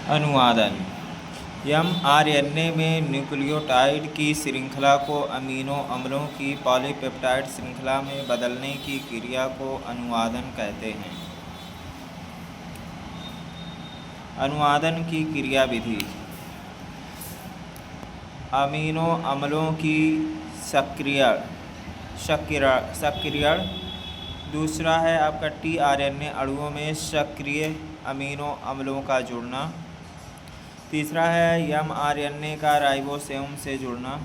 अनुवादन। mRNA में nucleotide की श्रृंखला को अमीनो अम्लों की पॉलीपेप्टाइड श्रृंखला में बदलने की क्रिया को अनुवादन कहते हैं। अनुवादन की क्रियाविधि। अमीनो अम्लों की सक्रियण। दूसरा है आपका tRNA अणुओं में सक्रिय अमीनो अम्लों का जुड़ना। तीसरा है mRNA का राइबोसोम से जुड़ना।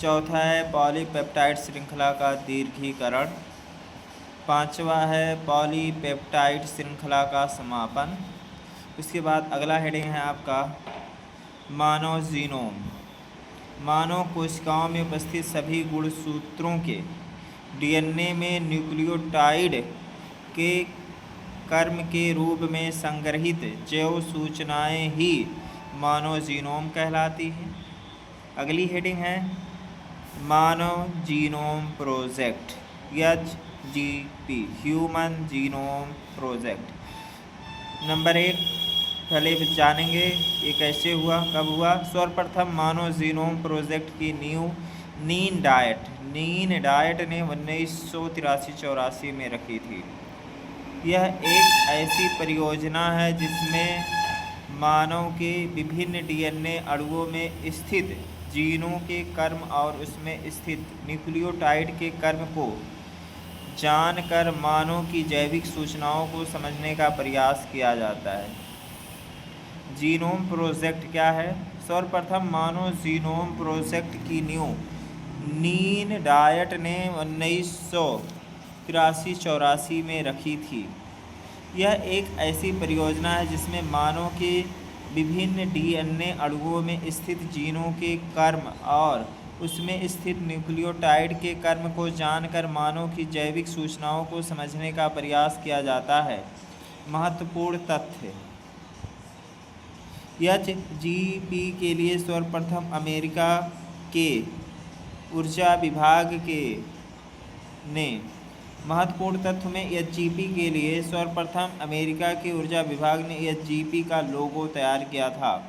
चौथा है पॉलीपेप्टाइड श्रृंखला का दीर्घीकरण। पांचवा है पॉलीपेप्टाइड श्रृंखला का समापन। उसके बाद अगला हेडिंग है आपका मानव जीनोम। मानव कोशिकाओं में उपस्थित सभी गुणसूत्रों के DNA में न्यूक्लियोटाइड के कर्म के रूप में संग्रहित जैव सूचनाएं ही मानव जीनोम कहलाती हैं। अगली हेडिंग है मानव genome project HGP human genome project. Number 1 पहले जानेंगे ये कैसे हुआ, कब हुआ। सर्वप्रथम मानव जीनोम प्रोजेक्ट की नींव नीन डाइट ने 1983-84 में रखी थी। यह एक ऐसी परियोजना है जिसमें मानव के विभिन्न DNA अणुओं में स्थित जीनों के कर्म और उसमें स्थित न्यूक्लियोटाइड के कर्म को जानकर मानव की जैविक सूचनाओं को समझने का प्रयास किया जाता है। जीनोम प्रोजेक्ट क्या है? सर्वप्रथम मानव जीनोम प्रोजेक्ट की नींव नीन डाइट ने 1983-84 में रखी थी। यह एक ऐसी परियोजना है जिसमें मानव के विभिन्न DNA अणुओं में स्थित जीनों के कर्म और उसमें स्थित न्यूक्लियोटाइड के कर्म को जानकर मानव की जैविक सूचनाओं को समझने का प्रयास किया जाता है। महत्वपूर्ण तथ्य। HGP के लिए सर्वप्रथम अमेरिका के ऊर्जा विभाग ने महत्वपूर्ण तथ्य में HGP के लिए सर्वप्रथम अमेरिका के ऊर्जा विभाग ने HGP का लोगो तैयार किया था।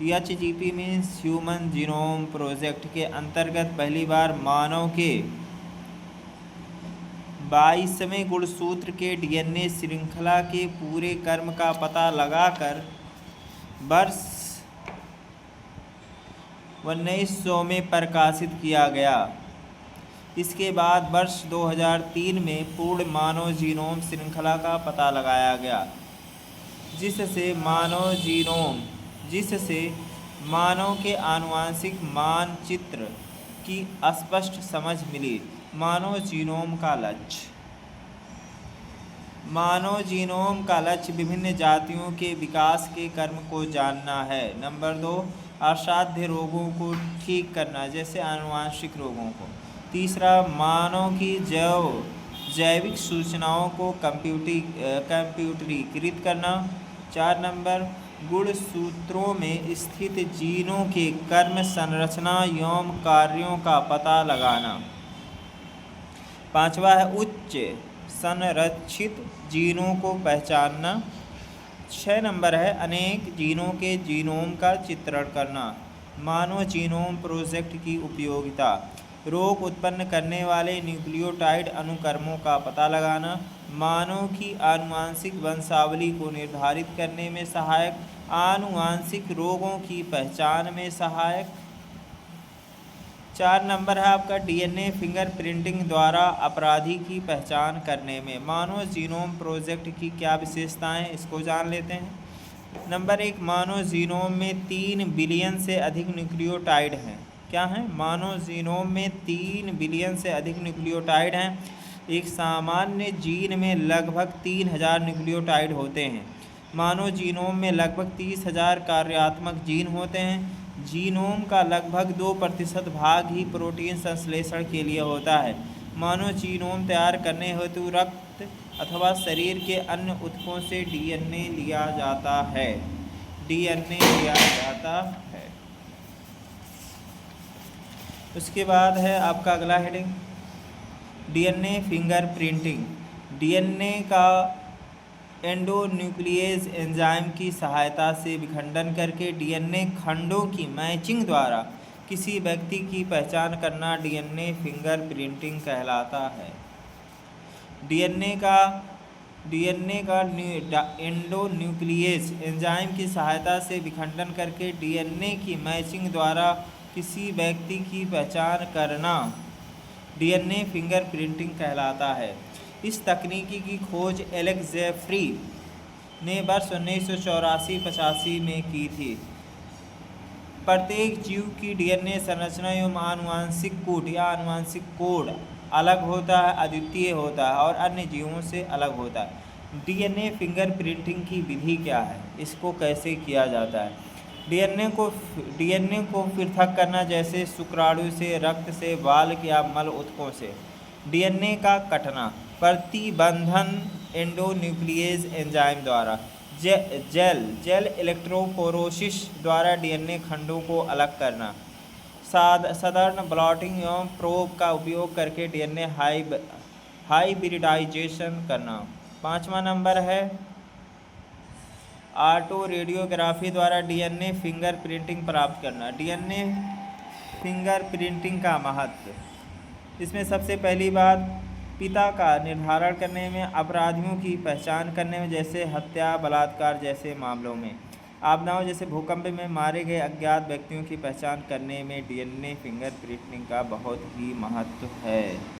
HGP means human genome project के अंतर्गत पहली बार मानव के 22वें गुणसूत्र के DNA श्रृंखला के पूरे कर्म का पता लगाकर वर्ष 1900 में प्रकाशित किया गया। इसके बाद वर्ष 2003 में पूर्ण मानव जीनोम श्रृंखला का पता लगाया गया, जिससे मानव के आनुवंशिक मानचित्र की स्पष्ट समझ मिली। मानव जीनोम का लक्ष्य विभिन्न जातियों के विकास के कर्म को जानना है। नंबर 2 असाध्य रोगों को ठीक करना, जैसे आनुवंशिक रोगों को। तीसरा मानव की जैविक सूचनाओं को कंप्यूटरीकृत करना। 4 नंबर गुणसूत्रों में स्थित जीनों के कर्म, संरचना एवं कार्यों का पता लगाना। 5वां है उच्च संरक्षित जीनों को पहचानना। 6 नंबर है अनेक जीनों के जीनोम का चित्रण करना। मानव जीनोम प्रोजेक्ट की उपयोगिता। रोग उत्पन्न करने वाले न्यूक्लियोटाइड अनुक्रमों का पता लगाना। मानव की आनुवंशिक वंशावली को निर्धारित करने में सहायक। आनुवंशिक रोगों की पहचान में सहायक। 4 नंबर है आपका DNA फिंगरप्रिंटिंग द्वारा अपराधी की पहचान करने में। मानव जीनोम प्रोजेक्ट की क्या विशेषताएं, इसको जान लेते हैं। नंबर 1 मानव जीनोम में 3 बिलियन से अधिक न्यूक्लियोटाइड हैं। क्या हैं? मानव जीनोम में 3 बिलियन से अधिक न्यूक्लियोटाइड हैं। एक सामान्य जीन में लगभग 3000 न्यूक्लियोटाइड होते हैं। मानव जीनोम में लगभग 30,000 कार्यात्मक जीन होते हैं। जीनोम का लगभग 2% भाग ही प्रोटीन संश्लेषण के लिए होता है। मानव जीनोम तैयार करने हेतु रक्त अथवा शरीर के अन्य ऊतकों से DNA लिया जाता है। उसके बाद है आपका अगला हेडिंग DNA फिंगरप्रिंटिंग। DNA का एंडोन्यूक्लियेज एंजाइम की सहायता से विखंडन करके डीएनए खंडों की मैचिंग द्वारा किसी व्यक्ति की पहचान करना डीएनए फिंगरप्रिंटिंग कहलाता है। डीएनए का एंडोन्यूक्लियेज एंजाइम की सहायता से विखंडन करके डीएनए की मैचिंग द्वारा किसी व्यक्ति की पहचान करना डीएनए फिंगरप्रिंटिंग कहलाता है। इस तकनीकी की खोज एलेक्स जेफरी ने वर्ष 1984-85 में की थी। प्रत्येक जीव की डीएनए संरचना एवं आनुवंशिक कोड अलग होता है, अद्वितीय होता है और अन्य जीवों से अलग होता है। डीएनए फिंगरप्रिंटिंग की विधि क्या है, इसको कैसे किया जाता है? डीएनए को पृथक करना, जैसे शुक्राणु से, रक्त से, बाल या मल ऊतकों से। डीएनए का कटना, प्रतिबंधन एंडोन्यूक्लियेज एंजाइम द्वारा। जेल इलेक्ट्रोफोरेसिस द्वारा डीएनए खंडों को अलग करना। साधारण ब्लॉटिंग एवं प्रोब का उपयोग करके डीएनए हाइब्रिडाइजेशन करना। 5वां नंबर है ऑटो रेडियोग्राफी द्वारा डीएनए फिंगरप्रिंटिंग प्राप्त करना। डीएनए फिंगरप्रिंटिंग का महत्व, इसमें सबसे पहली बात पिता का निर्धारण करने में, अपराधियों की पहचान करने में, जैसे हत्या, बलात्कार जैसे मामलों में, आपदाओं जैसे भूकंप में मारे गए अज्ञात व्यक्तियों की पहचान करने में डीएनए फिंगरप्रिंटिंग का बहुत ही महत्व है।